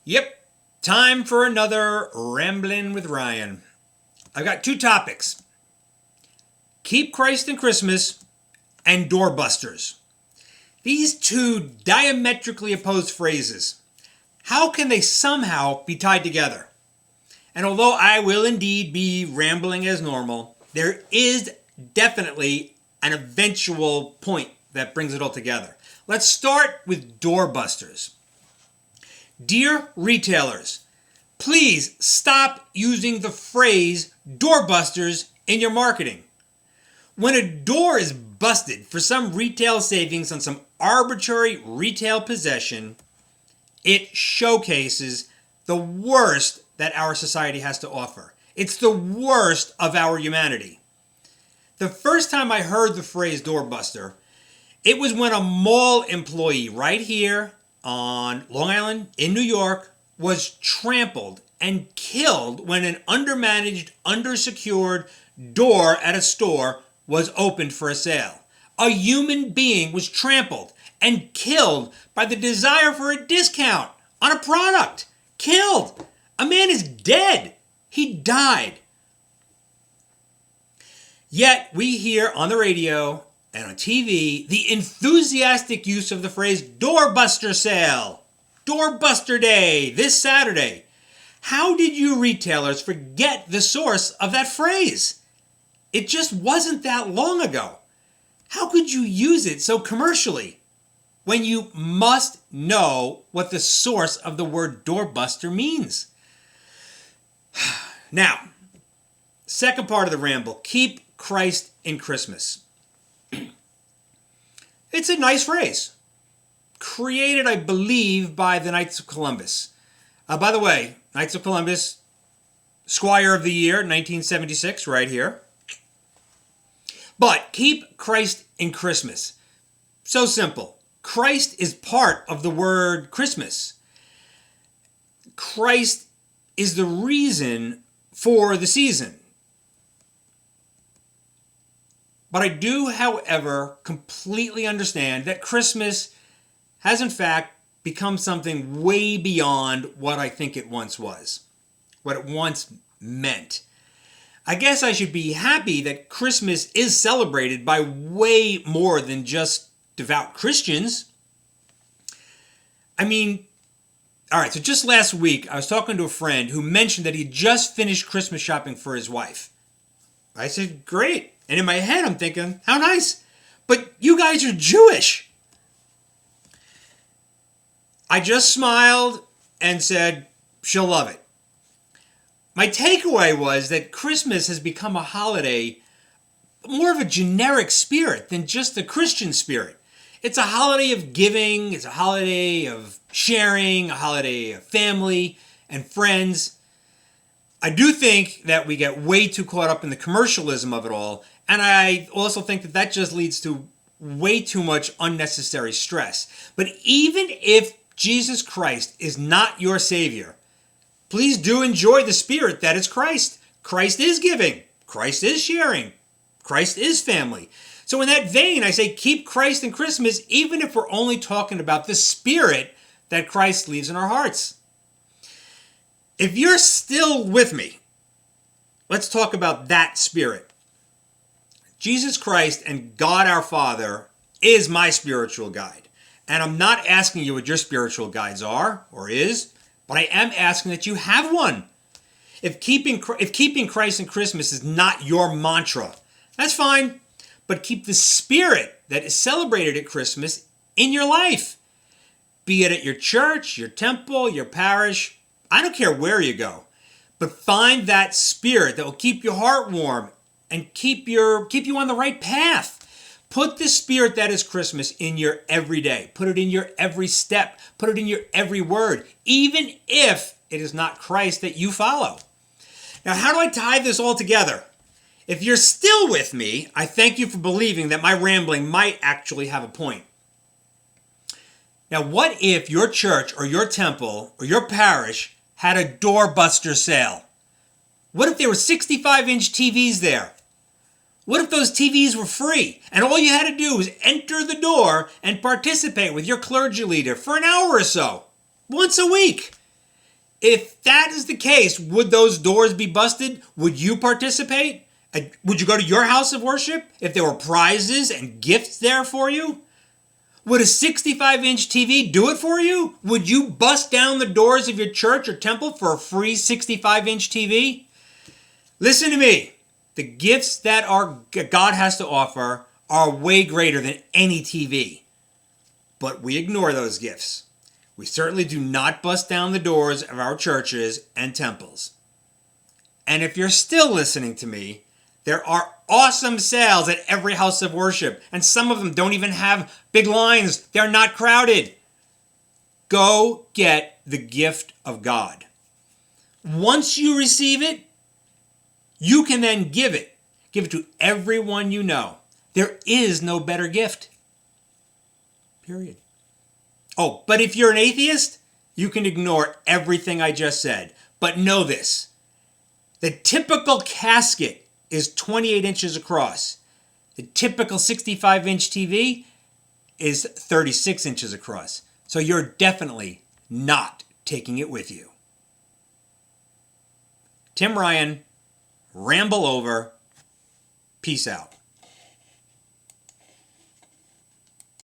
Yep, time for another Ramblin' with Ryan. I've got two topics. Keep Christ in Christmas and Doorbusters. These two diametrically opposed phrases. How can they somehow be tied together? And although I will indeed be rambling as normal, there is definitely an eventual point that brings it all together. Let's start with Doorbusters. Dear retailers, please stop using the phrase doorbusters in your marketing. When a door is busted for some retail savings on some arbitrary retail possession, it showcases the worst that our society has to offer. It's the worst of our humanity. The first time I heard the phrase doorbuster, it was when a mall employee right here on Long Island in New York was trampled and killed when an undermanaged, undersecured door at a store was opened for a sale. A human being was trampled and killed by the desire for a discount on a product. Killed. A man is dead. He died. Yet we hear on the radio and on TV the enthusiastic use of the phrase doorbuster sale, doorbuster day, this Saturday. How did you retailers forget the source of that phrase? It just wasn't that long ago. How could you use it so commercially when you must know what the source of the word doorbuster means? Now, second part of the ramble, keep Christ in Christmas. It's a nice phrase. Created, I believe, by the Knights of Columbus. By the way, Knights of Columbus, Squire of the Year, 1976, right here. But keep Christ in Christmas. So simple. Christ is part of the word Christmas. Christ is the reason for the season. But I do, however, completely understand that Christmas has in fact become something way beyond what I think it once was, what it once meant. I guess I should be happy that Christmas is celebrated by way more than just devout Christians. I mean, all right, so just last week I was talking to a friend who mentioned that he just finished Christmas shopping for his wife. I said, great. And in my head, I'm thinking, how nice. But you guys are Jewish. I just smiled and said, she'll love it. My takeaway was that Christmas has become a holiday, more of a generic spirit than just a Christian spirit. It's a holiday of giving. It's a holiday of sharing, a holiday of family and friends. I do think that we get way too caught up in the commercialism of it all. And I also think that that just leads to way too much unnecessary stress. But even if Jesus Christ is not your Savior, please do enjoy the spirit that is Christ. Christ is giving. Christ is sharing. Christ is family. So in that vein, I say keep Christ in Christmas, even if we're only talking about the spirit that Christ leaves in our hearts. If you're still with me, let's talk about that spirit. Jesus Christ and God our Father is my spiritual guide. And I'm not asking you what your spiritual guides are or is, but I am asking that you have one. If keeping Christ in Christmas is not your mantra, that's fine. But keep the spirit that is celebrated at Christmas in your life. Be it at your church, your temple, your parish. I don't care where you go. But find that spirit that will keep your heart warm and keep you on the right path. Put the spirit that is Christmas in your everyday. Put it in your every step. Put it in your every word, even if it is not Christ that you follow. Now, how do I tie this all together? If you're still with me, I thank you for believing that my rambling might actually have a point. Now, what if your church or your temple or your parish had a doorbuster sale? What if there were 65-inch TVs there? What if those TVs were free and all you had to do was enter the door and participate with your clergy leader for an hour or so, once a week? If that is the case, would those doors be busted? Would you participate? Would you go to your house of worship if there were prizes and gifts there for you? Would a 65-inch TV do it for you? Would you bust down the doors of your church or temple for a free 65-inch TV? Listen to me. The gifts that God has to offer are way greater than any TV. But we ignore those gifts. We certainly do not bust down the doors of our churches and temples. And if you're still listening to me, there are awesome sales at every house of worship, and some of them don't even have big lines. They're not crowded. Go get the gift of God. Once you receive it, you can then give it. Give it to everyone you know. There is no better gift. Period. Oh, but if you're an atheist, you can ignore everything I just said. But know this. The typical casket is 28 inches across. The typical 65-inch TV is 36 inches across. So you're definitely not taking it with you. Tim Ryan, ramble over. Peace out.